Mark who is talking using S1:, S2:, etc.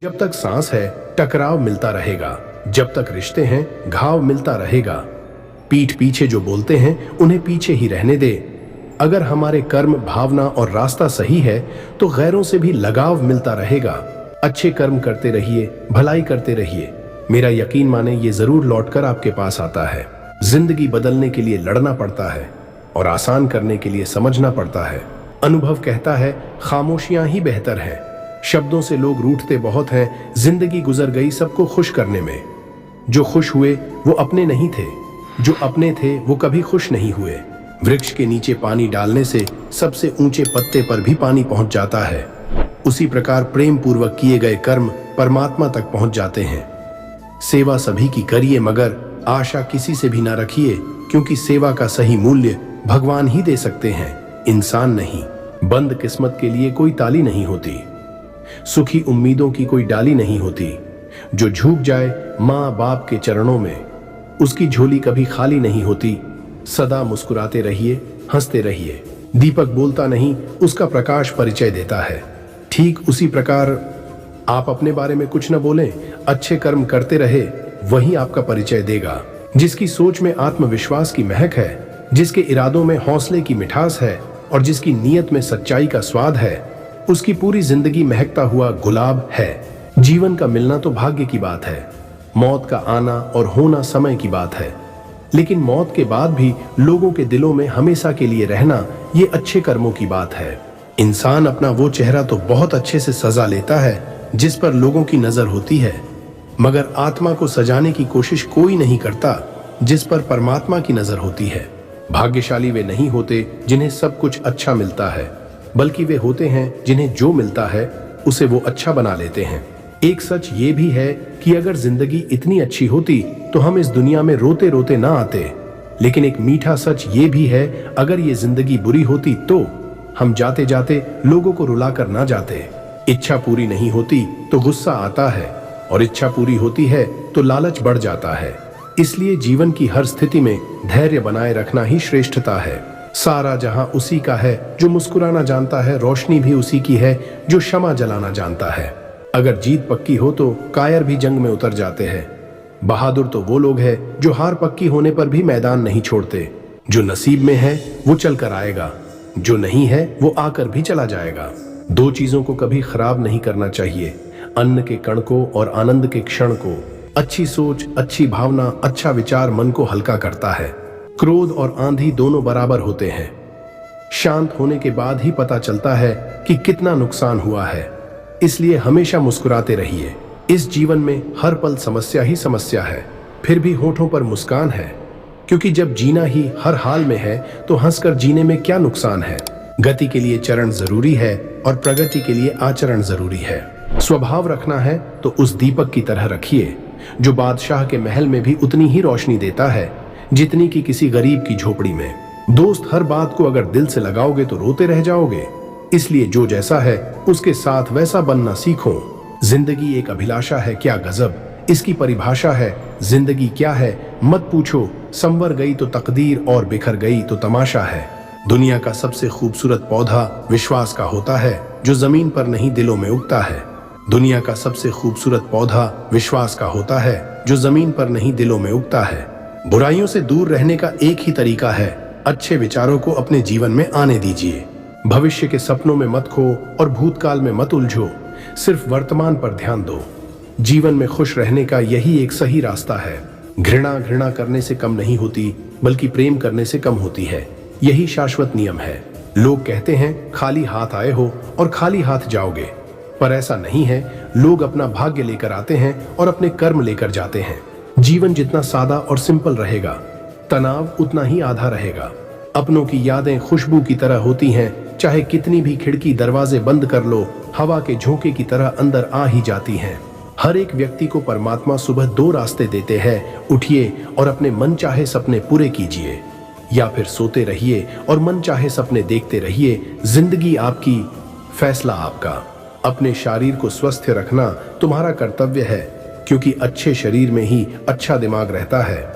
S1: जब तक सांस है टकराव मिलता रहेगा, जब तक रिश्ते हैं घाव मिलता रहेगा। पीठ पीछे जो बोलते हैं उन्हें पीछे ही रहने दे। अगर हमारे कर्म, भावना और रास्ता सही है तो गैरों से भी लगाव मिलता रहेगा। अच्छे कर्म करते रहिए, भलाई करते रहिए। मेरा यकीन माने ये जरूर लौटकर आपके पास आता है। जिंदगी बदलने के लिए लड़ना पड़ता है और आसान करने के लिए समझना पड़ता है। अनुभव कहता है खामोशियां ही बेहतर है। शब्दों से लोग रूठते बहुत हैं, जिंदगी गुजर गई सबको खुश करने में। जो खुश हुए वो अपने नहीं थे, जो अपने थे वो कभी खुश नहीं हुए। वृक्ष के नीचे पानी डालने से सबसे ऊंचे पत्ते पर भी पानी पहुंच जाता है। उसी प्रकार प्रेम पूर्वक किए गए कर्म परमात्मा तक पहुंच जाते हैं। सेवा सभी की करिए मगर आशा किसी से भी ना रखिए, क्योंकि सेवा का सही मूल्य भगवान ही दे सकते हैं, इंसान नहीं। बंद किस्मत के लिए कोई ताली नहीं होती, सुखी उम्मीदों की कोई डाली नहीं होती। जो झुक जाए माँ बाप के चरणों में, उसकी झोली कभी खाली नहीं होती। सदा मुस्कुराते रहिए, हंसते रहिए। दीपक बोलता नहीं, उसका प्रकाश परिचय देता है। ठीक उसी प्रकार आप अपने बारे में कुछ न बोलें, अच्छे कर्म करते रहे, वही आपका परिचय देगा। जिसकी सोच में आत्मविश्वास की महक है, जिसके इरादों में हौसले की मिठास है और जिसकी नीयत में सच्चाई का स्वाद है, उसकी पूरी जिंदगी महकता हुआ गुलाब है। जीवन का मिलना तो भाग्य की बात है, मौत का आना और होना समय की बात है। लेकिन मौत के बाद भी लोगों के दिलों में हमेशा के लिए रहना, ये अच्छे कर्मों की बात है। इंसान अपना वो चेहरा तो बहुत अच्छे से सजा लेता है जिस पर लोगों की नजर होती है, मगर आत्मा को सजाने की कोशिश कोई नहीं करता जिस पर परमात्मा की नजर होती है। भाग्यशाली वे नहीं होते जिन्हें सब कुछ अच्छा मिलता है, बल्कि वे होते हैं जिन्हें जो मिलता है उसे वो अच्छा बना लेते हैं। एक सच ये भी है कि अगर जिंदगी इतनी अच्छी होती तो हम इस दुनिया में रोते रोते ना आते। लेकिन एक मीठा सच ये भी है, अगर ये जिंदगी बुरी होती तो हम जाते जाते लोगों को रुलाकर ना जाते। इच्छा पूरी नहीं होती तो गुस्सा आता है, और इच्छा पूरी होती है तो लालच बढ़ जाता है। इसलिए जीवन की हर स्थिति में धैर्य बनाए रखना ही श्रेष्ठता है। सारा जहां उसी का है जो मुस्कुराना जानता है, रोशनी भी उसी की है जो क्षमा जलाना जानता है। अगर जीत पक्की हो तो कायर भी जंग में उतर जाते हैं। बहादुर तो वो लोग हैं जो हार पक्की होने पर भी मैदान नहीं छोड़ते। जो नसीब में है वो चल कर आएगा, जो नहीं है वो आकर भी चला जाएगा। दो चीजों को कभी खराब नहीं करना चाहिए, अन्न के कण को और आनंद के क्षण को। अच्छी सोच, अच्छी भावना, अच्छा विचार मन को हल्का करता है। क्रोध और आंधी दोनों बराबर होते हैं। शांत होने के बाद ही पता चलता है कि कितना नुकसान हुआ है। इसलिए हमेशा मुस्कुराते रहिए। इस जीवन में हर पल समस्या ही समस्या है, फिर भी होठों पर मुस्कान है, क्योंकि जब जीना ही हर हाल में है तो हंसकर जीने में क्या नुकसान है। गति के लिए चरण जरूरी है और प्रगति के लिए आचरण जरूरी है। स्वभाव रखना है तो उस दीपक की तरह रखिए जो बादशाह के महल में भी उतनी ही रोशनी देता है जितनी कि किसी गरीब की झोपड़ी में। दोस्त, हर बात को अगर दिल से लगाओगे तो रोते रह जाओगे। इसलिए जो जैसा है उसके साथ वैसा बनना सीखो। जिंदगी एक अभिलाषा है, क्या गजब इसकी परिभाषा है। जिंदगी क्या है मत पूछो, संवर गई तो तकदीर और बिखर गई तो तमाशा है। दुनिया का सबसे खूबसूरत पौधा विश्वास का होता है जो जमीन पर नहीं दिलों में उगता है। दुनिया का सबसे खूबसूरत पौधा विश्वास का होता है जो जमीन पर नहीं दिलों में उगता है। बुराइयों से दूर रहने का एक ही तरीका है, अच्छे विचारों को अपने जीवन में आने दीजिए। भविष्य के सपनों में मत खो और भूतकाल में मत उलझो, सिर्फ वर्तमान पर ध्यान दो। जीवन में खुश रहने का यही एक सही रास्ता है। घृणा करने से कम नहीं होती, बल्कि प्रेम करने से कम होती है। यही शाश्वत नियम है। लोग कहते हैं खाली हाथ आए हो और खाली हाथ जाओगे, पर ऐसा नहीं है। लोग अपना भाग्य लेकर आते हैं और अपने कर्म लेकर जाते हैं। जीवन जितना सादा और सिंपल रहेगा, तनाव उतना ही आधा रहेगा। अपनों की यादें खुशबू की तरह होती हैं, चाहे कितनी भी खिड़की दरवाजे बंद कर लो, हवा के झोंके की तरह अंदर आ ही जाती हैं। हर एक व्यक्ति को परमात्मा सुबह दो रास्ते देते हैं, उठिए और अपने मन चाहे सपने पूरे कीजिए, या फिर सोते रहिए और मन चाहे सपने देखते रहिए। जिंदगी आपकी, फैसला आपका। अपने शरीर को स्वस्थ रखना तुम्हारा कर्तव्य है, क्योंकि अच्छे शरीर में ही अच्छा दिमाग रहता है।